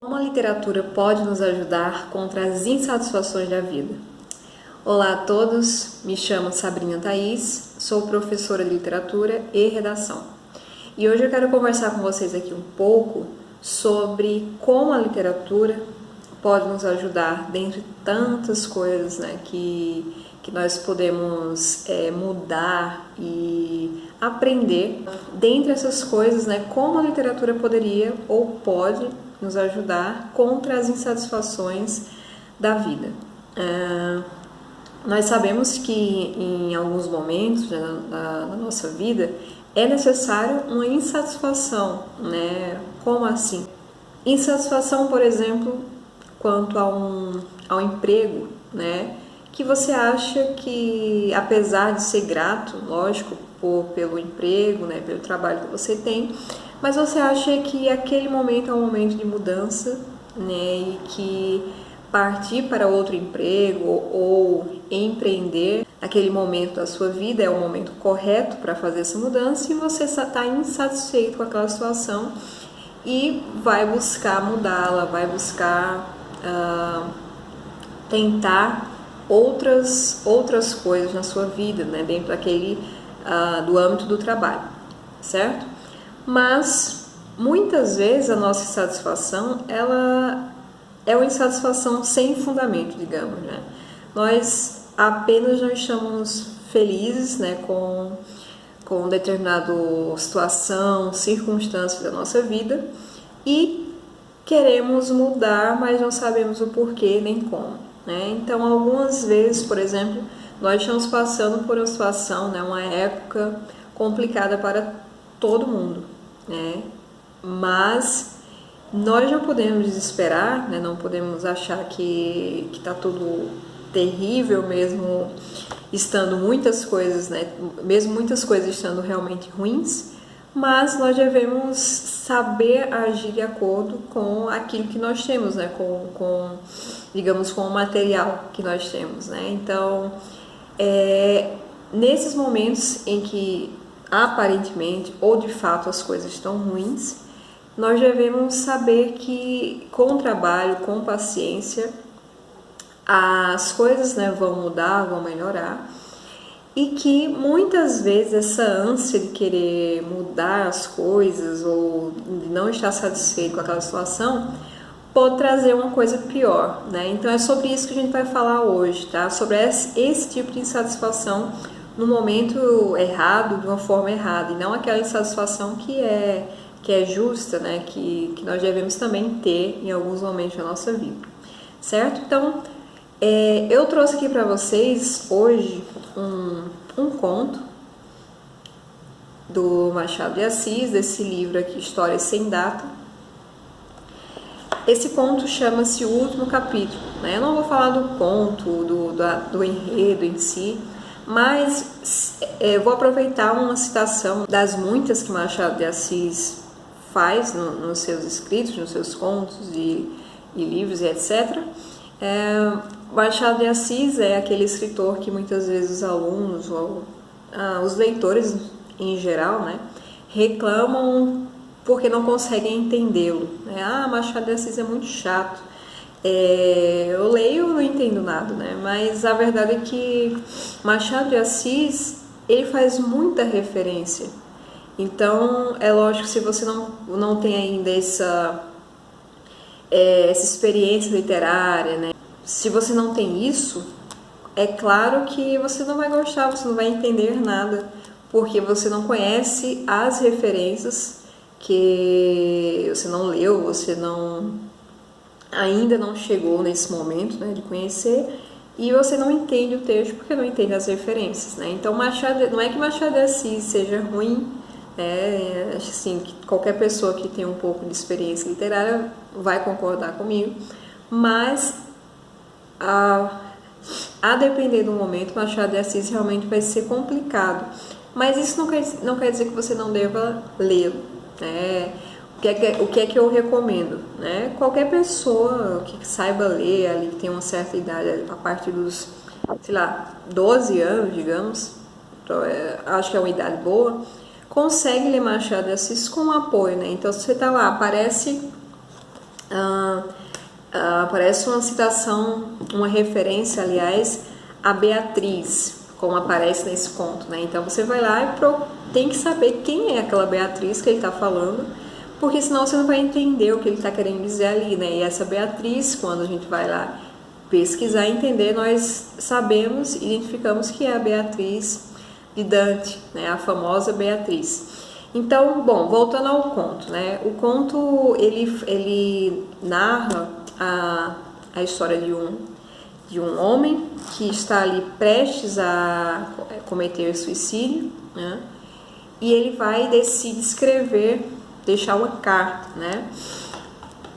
Como a literatura pode nos ajudar contra as insatisfações da vida? Olá a todos, me chamo Sabrina Thaís, sou professora de literatura e redação. E hoje eu quero conversar com vocês aqui um pouco sobre como a literatura pode nos ajudar dentre tantas coisas, que nós podemos mudar e aprender. Dentre essas coisas, como a literatura poderia ou pode nos ajudar contra as insatisfações da vida. Nós sabemos que em alguns momentos da nossa vida é necessário uma insatisfação, Como assim? Insatisfação, por exemplo, quanto ao emprego, que você acha que, apesar de ser grato, lógico, pelo emprego, pelo trabalho que você tem, mas você acha que aquele momento é um momento de mudança, e que partir para outro emprego ou empreender naquele momento da sua vida é o momento correto para fazer essa mudança e você está insatisfeito com aquela situação e vai buscar mudá-la, vai buscar tentar outras coisas na sua vida, dentro do âmbito do trabalho, certo? Mas muitas vezes a nossa insatisfação ela é uma insatisfação sem fundamento, digamos, Nós apenas não estamos felizes, com determinada situação, circunstância da nossa vida e queremos mudar, mas não sabemos o porquê nem como, Então, algumas vezes, por exemplo, nós estamos passando por uma situação, uma época complicada para todo mundo, Mas nós não podemos desesperar, não podemos achar que está tudo terrível, mesmo estando muitas coisas, mesmo muitas coisas estando realmente ruins, mas nós devemos saber agir de acordo com aquilo que nós temos, digamos, com o material que nós temos, Então, nesses momentos em que aparentemente ou de fato as coisas estão ruins, nós devemos saber que com o trabalho, com paciência, as coisas vão mudar, vão melhorar e que muitas vezes essa ânsia de querer mudar as coisas ou de não estar satisfeito com aquela situação pode trazer uma coisa pior, Então é sobre isso que a gente vai falar hoje, tá? Sobre esse tipo de insatisfação no momento errado, de uma forma errada, e não aquela insatisfação que é justa, que nós devemos também ter em alguns momentos da nossa vida, certo? Então, eu trouxe aqui para vocês hoje um conto do Machado de Assis, desse livro aqui, Histórias Sem Data. Esse conto chama-se O Último Capítulo, Eu não vou falar do conto, do enredo em si, mas vou aproveitar uma citação das muitas que Machado de Assis faz nos seus escritos, nos seus contos e livros e etc. Machado de Assis é aquele escritor que muitas vezes os alunos ou os leitores em geral, reclamam porque não conseguem entendê-lo. Machado de Assis é muito chato. Eu leio e não entendo nada, Mas a verdade é que Machado de Assis, ele faz muita referência. Então, é lógico que se você não tem ainda essa experiência literária, se você não tem isso, é claro que você não vai gostar, você não vai entender nada, porque você não conhece as referências que você não leu, você ainda não chegou nesse momento, de conhecer, e você não entende o texto porque não entende as referências, Então, não é que Machado de Assis seja ruim, acho assim, que qualquer pessoa que tem um pouco de experiência literária vai concordar comigo, mas a depender do momento, Machado de Assis realmente vai ser complicado, mas isso não quer dizer que você não deva lê-lo, O que é que eu recomendo? Qualquer pessoa que saiba ler, ali, que tem uma certa idade, a partir dos, 12 anos, digamos, então, acho que é uma idade boa, consegue ler Machado de Assis com apoio, Então, se você está lá, aparece Aparece uma citação, uma referência, aliás, a Beatriz, como aparece nesse conto, né? Então você vai lá e tem que saber quem é aquela Beatriz que ele está falando, porque senão você não vai entender o que ele está querendo dizer ali, né? E essa Beatriz, quando a gente vai lá pesquisar e entender, nós sabemos, identificamos que é a Beatriz de Dante, né? A famosa Beatriz. Então, bom, voltando ao conto, né? O conto, ele narra a história de um homem que está ali prestes a cometer suicídio, né? E ele decide escrever, deixar uma carta, né?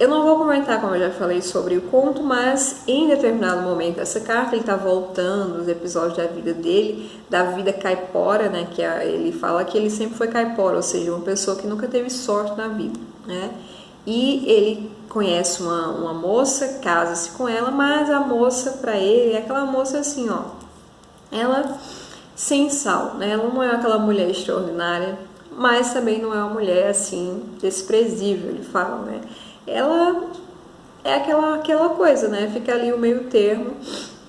Eu não vou comentar, como eu já falei, sobre o conto, mas em determinado momento essa carta, ele está voltando os episódios da vida dele, da vida caipora, né? Que ele fala que ele sempre foi caipora, ou seja, uma pessoa que nunca teve sorte na vida, né? E ele conhece uma moça, casa-se com ela, mas a moça para ele é aquela moça assim, ó, ela sem sal, né? Ela não é aquela mulher extraordinária, mas também não é uma mulher assim desprezível, ele fala, né? Ela é aquela coisa, né? Fica ali o meio termo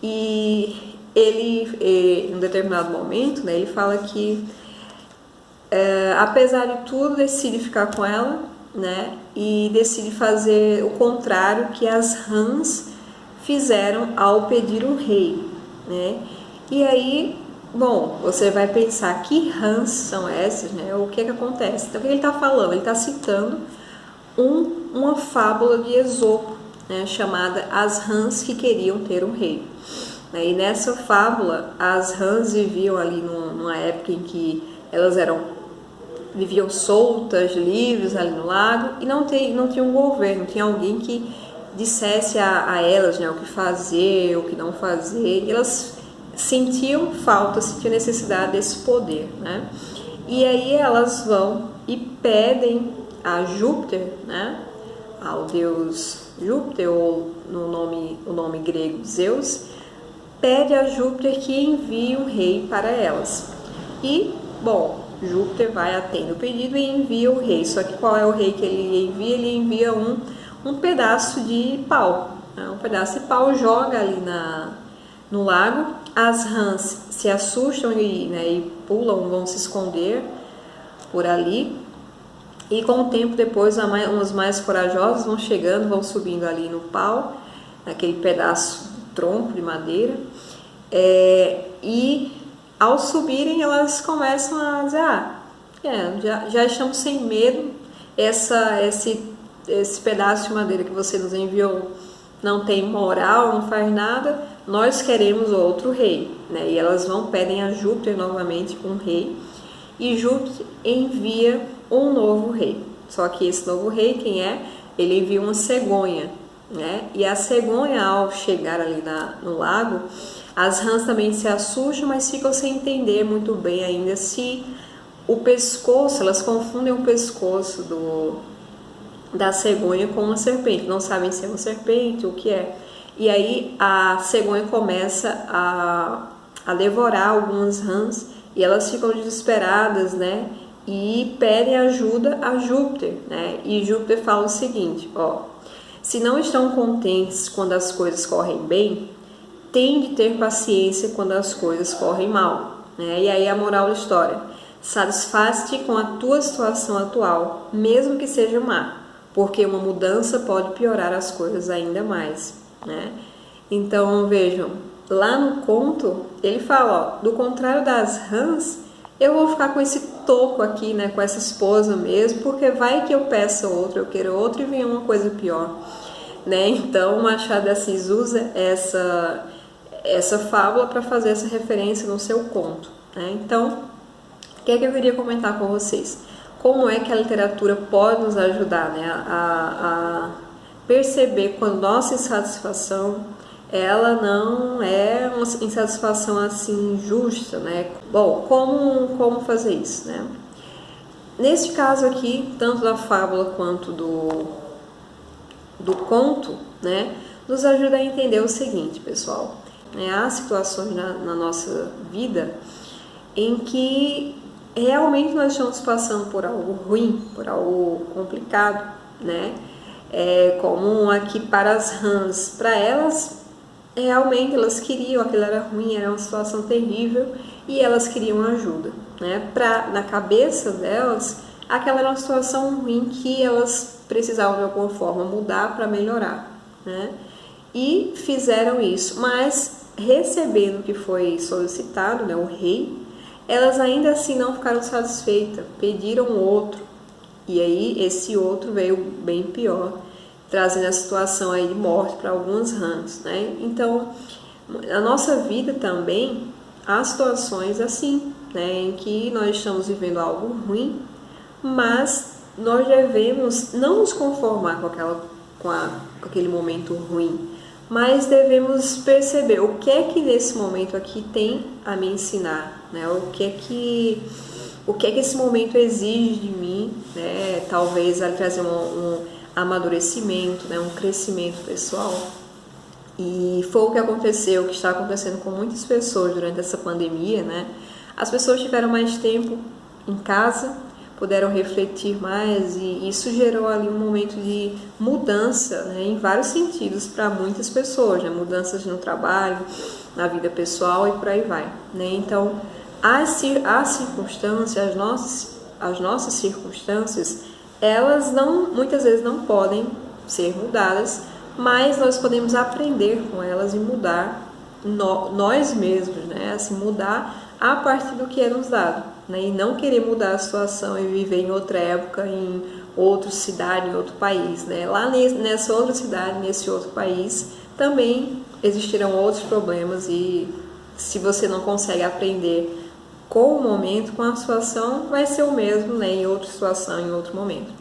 e ele, em um determinado momento, né? Ele fala que apesar de tudo decide ficar com ela, né? E decide fazer o contrário que as rãs fizeram ao pedir um rei, né? E aí, bom, você vai pensar que rãs são essas, né? O que acontece? Então, o que ele está falando? Ele está citando uma fábula de Esopo, né? Chamada As Rãs que Queriam Ter um Rei. E nessa fábula, as rãs viviam ali numa época em que elas viviam soltas, livres ali no lago e não tinha um governo, não tinha alguém que dissesse a elas, né, o que fazer, o que não fazer. E elas sentiam necessidade desse poder, né? E aí elas vão e pedem a Júpiter, né, ao deus Júpiter, ou o nome grego Zeus, pede a Júpiter que envie um rei para elas. E, bom, Júpiter vai atender o pedido e envia o rei. Só que qual é o rei que ele envia? Ele envia um pedaço de pau. Né? Um pedaço de pau, joga ali no lago. As rãs se assustam e pulam, vão se esconder por ali. E com o tempo depois, uns mais corajosos vão chegando, vão subindo ali no pau, naquele pedaço de tronco de madeira. E ao subirem, elas começam a dizer, já estamos sem medo, esse pedaço de madeira que você nos enviou não tem moral, não faz nada, nós queremos outro rei, né? E elas pedem a Júpiter novamente um rei, e Júpiter envia um novo rei. Só que esse novo rei, quem é? Ele envia uma cegonha, né? E a cegonha, ao chegar ali no lago, as rãs também se assustam, mas ficam sem entender muito bem ainda se o pescoço, elas confundem o pescoço da cegonha com uma serpente, não sabem se é uma serpente ou o que é. E aí a cegonha começa a devorar algumas rãs e elas ficam desesperadas, né? E pedem ajuda a Júpiter, né? E Júpiter fala o seguinte, se não estão contentes quando as coisas correm bem, tem de ter paciência quando as coisas correm mal, né? E aí a moral da história: satisfaz-te com a tua situação atual, mesmo que seja má, porque uma mudança pode piorar as coisas ainda mais, né? Então vejam, lá no conto ele fala, do contrário das rãs, eu vou ficar com esse toco aqui, né, com essa esposa mesmo, porque vai que eu peça outro, eu quero outro e venha uma coisa pior, né? Então Machado de Assis usa essa fábula para fazer essa referência no seu conto, né? Então, o que é que eu queria comentar com vocês? Como é que a literatura pode nos ajudar, né, a perceber quando nossa insatisfação ela não é uma insatisfação assim justa, né? Bom, como fazer isso, né? Neste caso aqui, tanto da fábula quanto do conto, né, nos ajuda a entender o seguinte, pessoal: há situações na nossa vida em que realmente nós estamos passando por algo ruim, por algo complicado, né? é comum aqui para as rãs. Para elas, realmente elas queriam, aquilo era ruim, era uma situação terrível e elas queriam ajuda, né? Na cabeça delas, aquela era uma situação ruim que elas precisavam de alguma forma mudar para melhorar, né? E fizeram isso, mas recebendo o que foi solicitado, né, o rei, elas ainda assim não ficaram satisfeitas, pediram outro, e aí esse outro veio bem pior, trazendo a situação aí de morte para algumas rãs, né? Então, na nossa vida também há situações assim, né, em que nós estamos vivendo algo ruim, mas nós devemos não nos conformar com aquele momento ruim, mas devemos perceber o que é que nesse momento aqui tem a me ensinar, né? O que é que esse momento exige de mim, né? Talvez vai trazer um amadurecimento, né? Um crescimento pessoal. E foi o que aconteceu, o que está acontecendo com muitas pessoas durante essa pandemia, né? As pessoas tiveram mais tempo em casa, puderam refletir mais e isso gerou ali um momento de mudança, né, em vários sentidos para muitas pessoas, né, mudanças no trabalho, na vida pessoal e por aí vai, né? Então, as circunstâncias, as nossas circunstâncias, elas muitas vezes não podem ser mudadas, mas nós podemos aprender com elas e mudar nós mesmos, né? Assim, mudar a partir do que é nos dado, né? E não querer mudar a situação e viver em outra época, em outra cidade, em outro país, né? Lá nessa outra cidade, nesse outro país, também existirão outros problemas e se você não consegue aprender com o momento, com a situação, vai ser o mesmo, né? Em outra situação, em outro momento,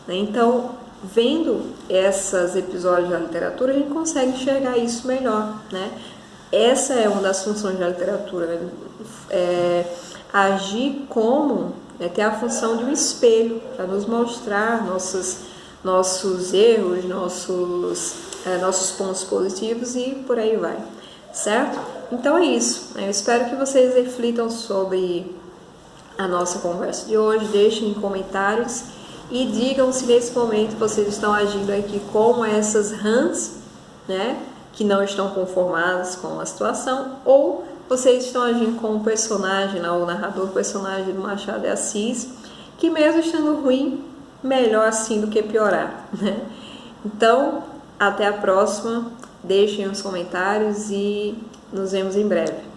né? Então, vendo esses episódios da literatura, a gente consegue enxergar isso melhor, né? Essa é uma das funções da literatura, né? Agir como, ter a função de um espelho para nos mostrar nossos erros, nossos pontos positivos e por aí vai, certo? Então é isso, eu espero que vocês reflitam sobre a nossa conversa de hoje, deixem em comentários e digam se nesse momento vocês estão agindo aqui como essas rãs, né, que não estão conformadas com a situação, ou vocês estão agindo como o personagem, o narrador, personagem do Machado de Assis, que mesmo estando ruim, melhor assim do que piorar, né? Então, até a próxima, deixem os comentários e nos vemos em breve.